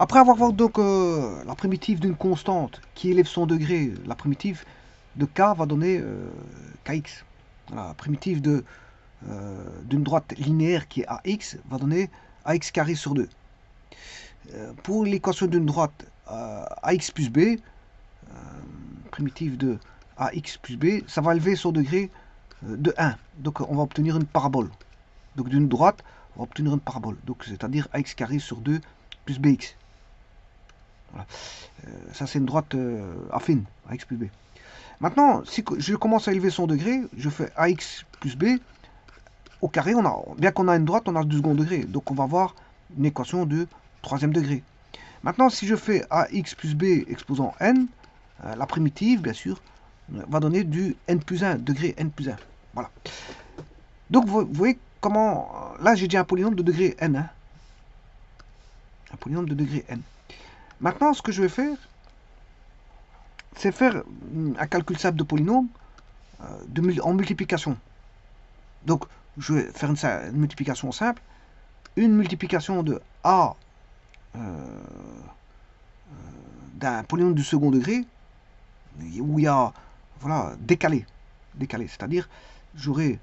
Après avoir vu donc la primitive d'une constante qui élève son degré, la primitive de k va donner kx. Voilà, la primitive d'une droite linéaire qui est ax va donner ax carré sur 2. Pour l'équation d'une droite ax plus b, primitive de ax plus b, ça va élever son degré de 1. Donc on va obtenir une parabole. Donc d'une droite, on va obtenir une parabole. Donc c'est-à-dire ax carré sur 2 plus bx. Voilà. Ça c'est une droite affine, ax plus b. Maintenant, si je commence à élever son degré, je fais ax plus b au carré. Bien qu'on a une droite, on a du second degré. Donc on va avoir une équation de troisième degré. Maintenant, si je fais ax plus b exposant n, la primitive, bien sûr, va donner du n plus 1, degré n plus 1. Voilà. Donc vous voyez comment... Là, j'ai dit un polynôme de degré n. Hein. Un polynôme de degré n. Maintenant, ce que je vais faire, c'est faire un calcul simple de polynôme en multiplication. Donc, je vais faire une multiplication simple. Une multiplication de a d'un polynôme du second degré, où il y a, voilà, décalé. C'est-à-dire, j'aurai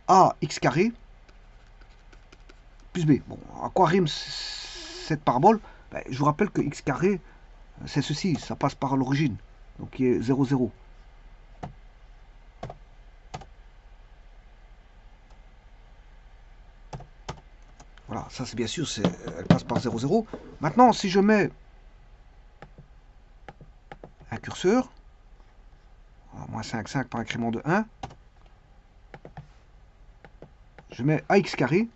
ax carré plus b. Bon, à quoi rime cette parabole? Ben, je vous rappelle que x carré, c'est ceci, ça passe par l'origine, donc qui est 0, 0. Voilà, ça c'est bien sûr, elle passe par 0, 0. Maintenant, si je mets un curseur, moins 5, 5 par incrément de 1, je mets ax carré,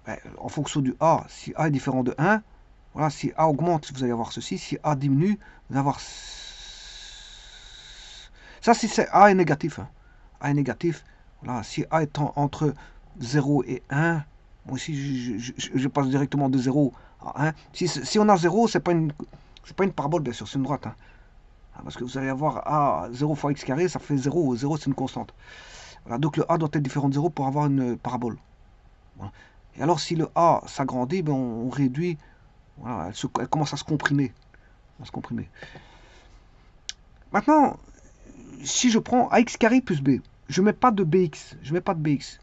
ben, en fonction du a, si a est différent de 1, voilà, si a augmente, vous allez avoir ceci, si a diminue, vous allez avoir... Ça, si c'est a est négatif, hein. A est négatif, voilà, si a est entre 0 et 1, moi aussi je passe directement de 0 à 1. Si on a 0, c'est pas une parabole, bien sûr, c'est une droite. Hein. Parce que vous allez avoir a 0 fois x carré, ça fait 0. 0, c'est une constante. Voilà, donc le a doit être différent de 0 pour avoir une parabole. Voilà. Et alors, si le a s'agrandit, ben, on réduit. Voilà, elle commence à se comprimer. Maintenant, si je prends ax carré plus b, je mets pas de bx.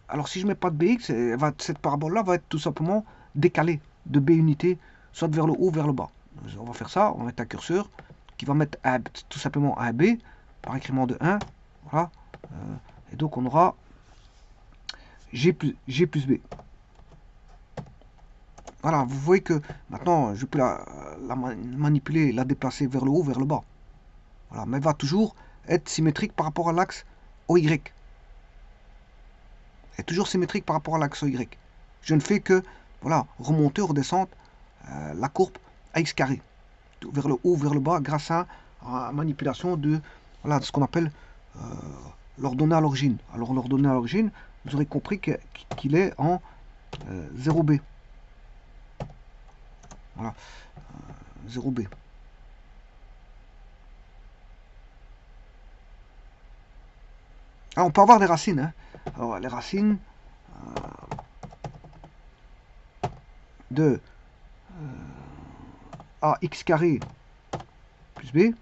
Alors, si je mets pas de bx, cette parabole-là va être tout simplement décalée de b unité, soit vers le haut, vers le bas. On va faire ça, on va mettre un curseur qui va mettre tout simplement un b par incrément de 1. Voilà. Et donc, on aura g plus b. Voilà, vous voyez que maintenant, je peux la manipuler, la déplacer vers le haut, vers le bas. Voilà, mais elle va toujours être symétrique par rapport à l'axe OY. Elle est toujours symétrique par rapport à l'axe OY. Je ne fais que, voilà, remonter ou redescendre la courbe AX carré. Vers le haut, vers le bas, grâce à la manipulation de, voilà, ce qu'on appelle l'ordonnée à l'origine. Alors, l'ordonnée à l'origine, vous aurez compris qu'il est en 0B. Voilà, 0B. Alors, on peut avoir des racines. Hein. Alors, les racines de ax carré plus b.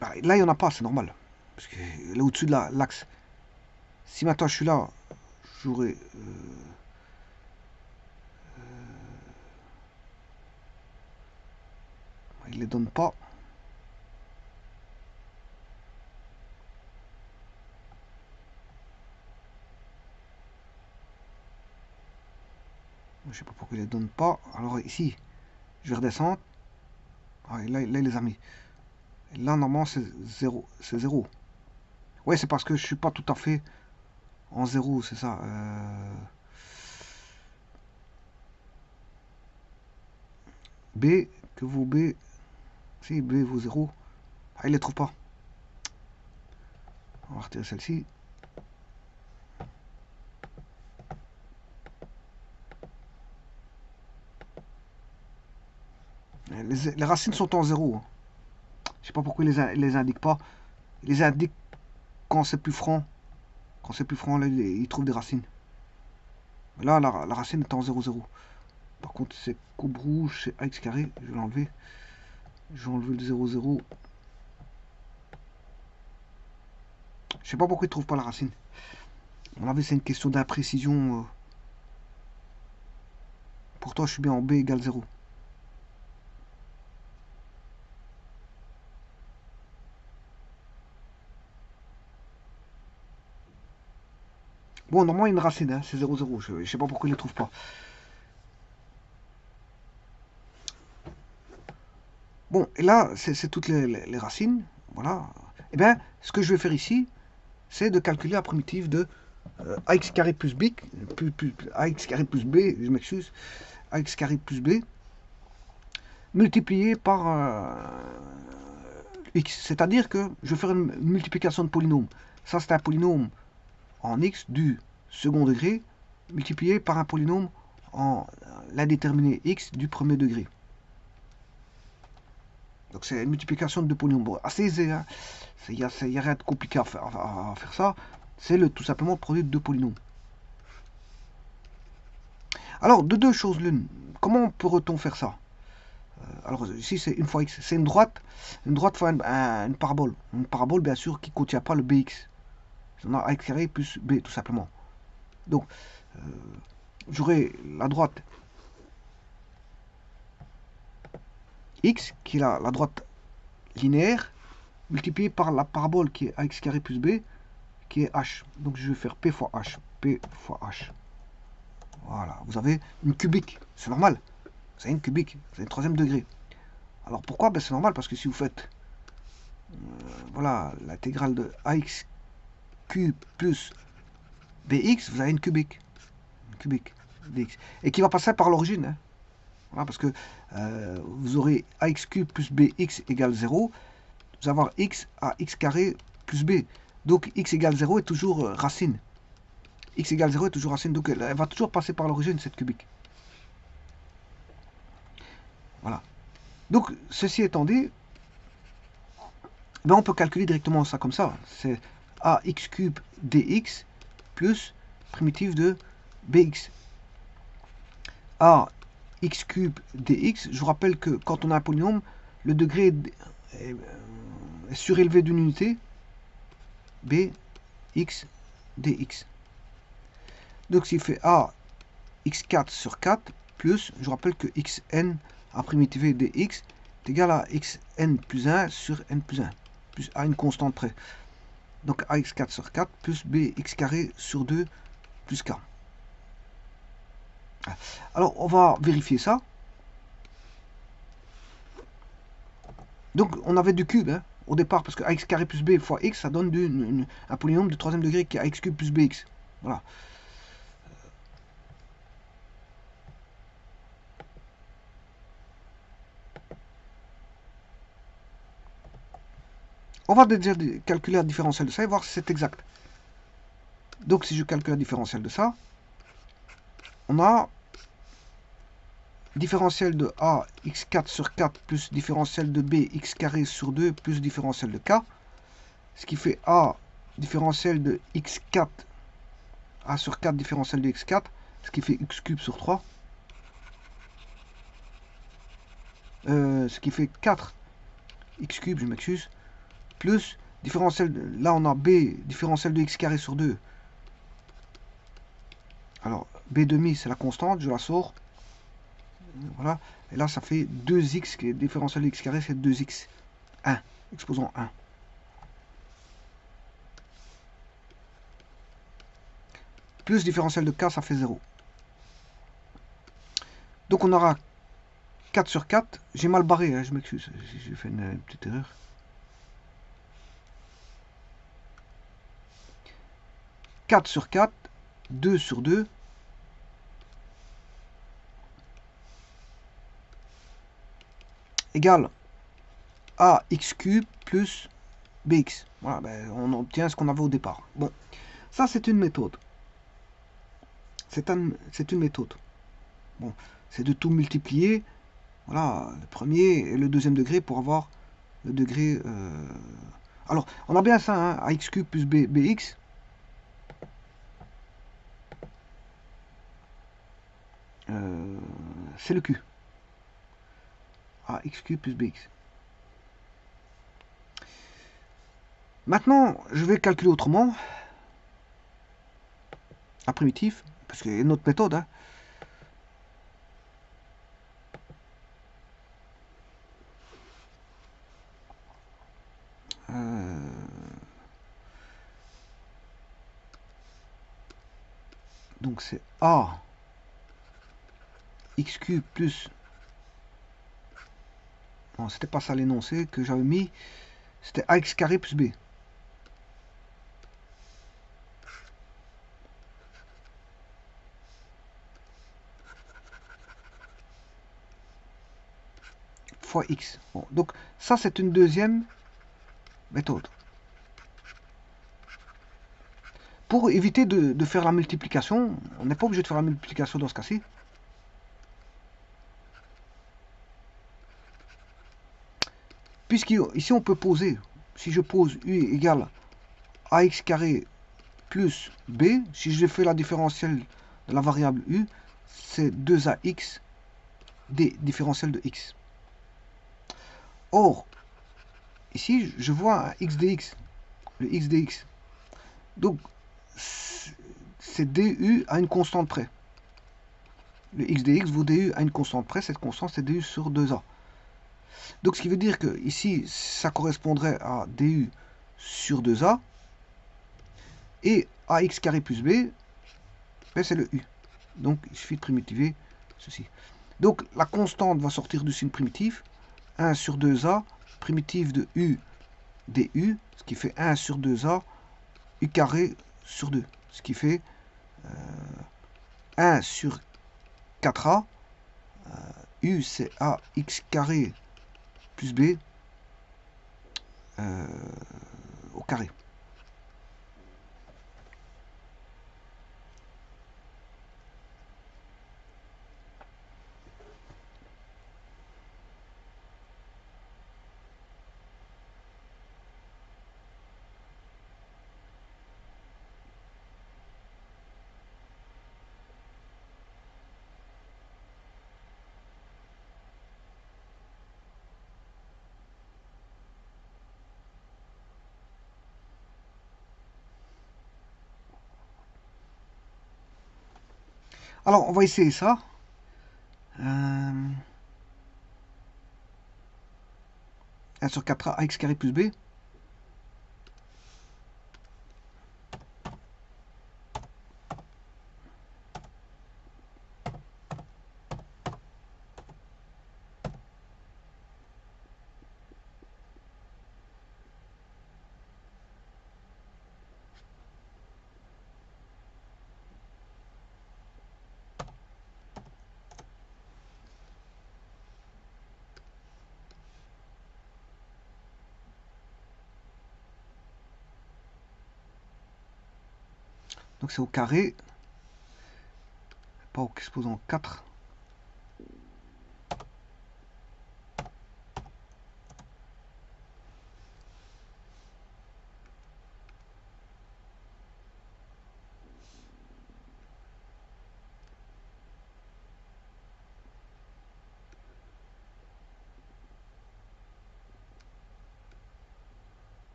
Là, il n'y en a pas, c'est normal. Parce que là, au-dessus de l'axe. Si maintenant je suis là, j'aurais... il ne les donne pas. Je ne sais pas pourquoi il ne les donne pas. Alors ici, je vais redescendre. Ah, là, il les a mis. Et là, normalement, c'est 0. C'est 0. Ouais, c'est parce que je ne suis pas tout à fait en 0, c'est ça. B, que vaut B? Si, B vaut 0. Ah, il ne les trouve pas. On va retirer celle-ci. Les racines sont en 0. Hein. Je ne sais pas pourquoi il les indique pas. Il les indique quand c'est plus franc. Quand c'est plus franc, là, il trouve des racines. Là, la racine est en 0, 0. Par contre, c'est courbe rouge, c'est ax carré. Je vais l'enlever. Je vais enlever le 0, 0. Je sais pas pourquoi il ne trouve pas la racine. On avait, c'est une question d'imprécision. Pourtant, je suis bien en b égale 0. Bon, normalement, il y a une racine, hein, c'est 0, 0. Je sais pas pourquoi il ne les trouve pas. Bon, et là, c'est toutes les racines. Voilà. Et bien, ce que je vais faire ici, c'est de calculer la primitive de ax carré plus b, ax carré plus b, je m'excuse, ax carré plus b, multiplié par x. C'est-à-dire que je vais faire une multiplication de polynôme. Ça, c'est un polynôme en x du second degré, multiplié par un polynôme en l'indéterminé x du premier degré. Donc c'est une multiplication de deux polynômes. Bon, assez aisé, hein. Il n'y a rien de compliqué à faire ça. C'est tout simplement le produit de deux polynômes. Alors, de deux choses l'une, comment pourrait-on faire ça? Alors ici c'est une fois x, c'est une droite fois une parabole. Une parabole bien sûr qui ne contient pas le bx. On a ax carré plus b tout simplement. Donc j'aurai la droite x qui est la droite linéaire multipliée par la parabole qui est ax carré plus b qui est h. Donc je vais faire p fois h. P fois h. Voilà, vous avez une cubique, c'est normal. Vous avez une cubique, vous avez un troisième degré. Alors pourquoi? Ben, c'est normal parce que si vous faites voilà l'intégrale de ax cube plus bx, vous avez une cubique. Une cubique dx. Et qui va passer par l'origine. Hein. Voilà, parce que vous aurez ax cube plus bx égale 0. Vous allez avoir x à x carré plus b. Donc x égale 0 est toujours racine. X égale 0 est toujours racine. Donc elle va toujours passer par l'origine, cette cubique. Voilà. Donc, ceci étant dit, ben on peut calculer directement ça comme ça. C'est ax cube dx plus primitive de bx. Ax cube dx, je vous rappelle que quand on a un polynôme, le degré est surélevé d'une unité, bx dx. Donc, s'il fait a x4 sur 4 plus, je vous rappelle que xn à primitive dx est égal à xn plus 1 sur n plus 1, plus à une constante près. Donc ax4 sur 4 plus bx carré sur 2 plus k. Alors on va vérifier ça. Donc on avait du cube hein, au départ, parce que ax carré plus b fois x, ça donne un polynôme de troisième degré qui est ax cube plus bx. Voilà. On va déjà calculer la différentielle de ça et voir si c'est exact. Donc si je calcule la différentielle de ça, on a différentiel de a x4 sur 4 plus différentiel de b x carré sur 2 plus différentiel de k, ce qui fait a différentiel de x4 a sur 4 différentiel de x4, ce qui fait x cube sur 3, ce qui fait 4 x cube, je m'excuse, plus différentiel de, là on a b différentiel de x carré sur 2. Alors b demi c'est la constante, je la sors. Voilà, et là ça fait 2x, qui est différentiel de x carré, c'est 2x. 1, exposant 1. Plus différentiel de k, ça fait 0. Donc on aura 4 sur 4. J'ai mal barré, hein, je m'excuse, j'ai fait une petite erreur. « 4 sur 4, 2 sur 2. Égale ax cube plus bx. Voilà, ben, on obtient ce qu'on avait au départ. Bon, ça c'est une méthode. C'est une méthode. Bon, c'est de tout multiplier. Voilà, le premier et le deuxième degré pour avoir le degré. Alors, on a bien ça, hein, ax cube plus bx. c'est le Q. AXQ plus BX. Maintenant, je vais calculer autrement la primitive, parce qu'il y a une autre méthode. Hein. Donc c'est A XQ plus... Non, c'était pas ça l'énoncé que j'avais mis. C'était AX carré plus B. Fois X. Bon, donc ça c'est une deuxième méthode. Pour éviter de faire la multiplication, on n'est pas obligé de faire la multiplication dans ce cas-ci. Puisqu'ici on peut poser, si je pose U égale AX carré plus B, si je fais la différentielle de la variable U, c'est 2AX des différentiels de X. Or, ici je vois un X dx, le X dx. Donc, c'est du à une constante près. Le X dx vaut du à une constante près, cette constante c'est du sur 2A. Donc ce qui veut dire que ici, ça correspondrait à du sur 2a. Et ax carré plus b, ben, c'est le u. Donc il suffit de primitiver ceci. Donc la constante va sortir du signe primitif. 1 sur 2a, primitive de u du, ce qui fait 1 sur 2a, u carré sur 2. Ce qui fait 1 sur 4a, u c'est ax carré plus b au carré. Alors, on va essayer ça. 1 sur 4a, ax carré plus b. Donc c'est au carré, pas au exposant 4.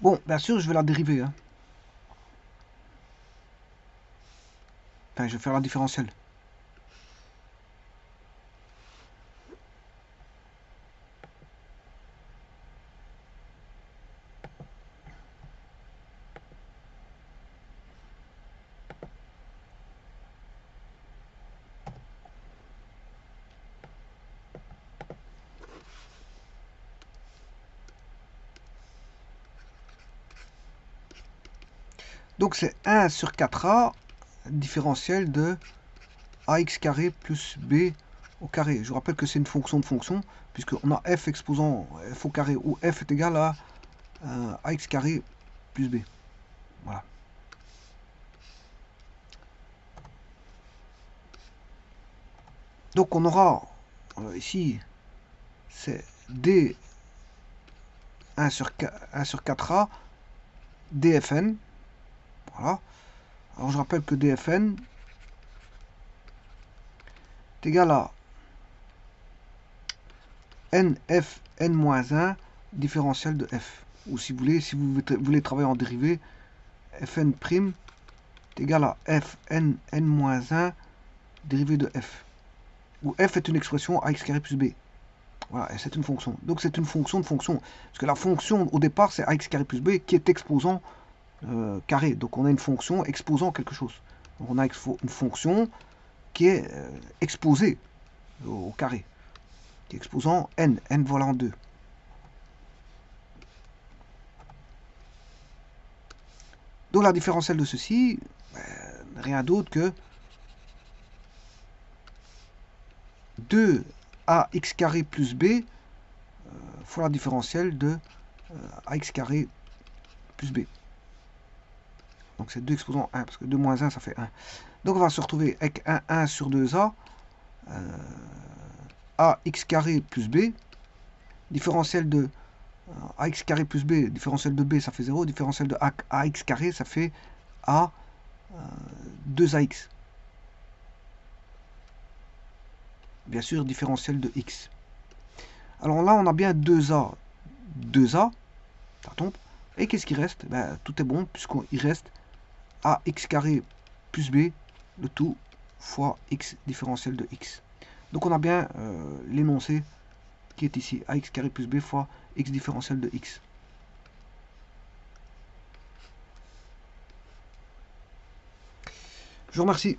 Bon, bien sûr, je vais la dériver. Hein. Enfin, je vais faire la différentielle. Donc c'est 1 sur 4a différentiel de ax carré plus b au carré. Je vous rappelle que c'est une fonction de fonction, puisqu'on a f exposant f au carré, où f est égal à ax carré plus b. Voilà. Donc on aura ici, c'est d 1 sur 4a dfn. Voilà. Alors je rappelle que dfn est égal à nf n-1 différentiel de f. Ou si vous voulez travailler en dérivée, fn' est égal à fn n-1 dérivé de f. Où f est une expression ax carré plus b. Voilà, et c'est une fonction. Donc c'est une fonction de fonction. Parce que la fonction au départ c'est ax carré plus b qui est exposant carré. Donc on a une fonction exposant quelque chose. Donc on a une fonction qui est exposée au carré. Qui est exposant n volant 2. Donc la différentielle de ceci, rien d'autre que 2ax carré plus b fois la différentielle de ax carré plus b. Donc c'est 2 exposant 1, parce que 2 moins 1, ça fait 1. Donc on va se retrouver avec 1 sur 2a, ax carré plus b, différentiel de ax carré plus b, différentiel de b, ça fait 0, différentiel de ax carré, ça fait a 2ax. Bien sûr, différentiel de x. Alors là, on a bien 2a, ça tombe. Et qu'est-ce qui reste? Ben, tout est bon, puisqu'il reste ax carré plus b, le tout fois x différentiel de x. Donc on a bien l'énoncé qui est ici, ax carré plus b fois x différentiel de x. Je vous remercie.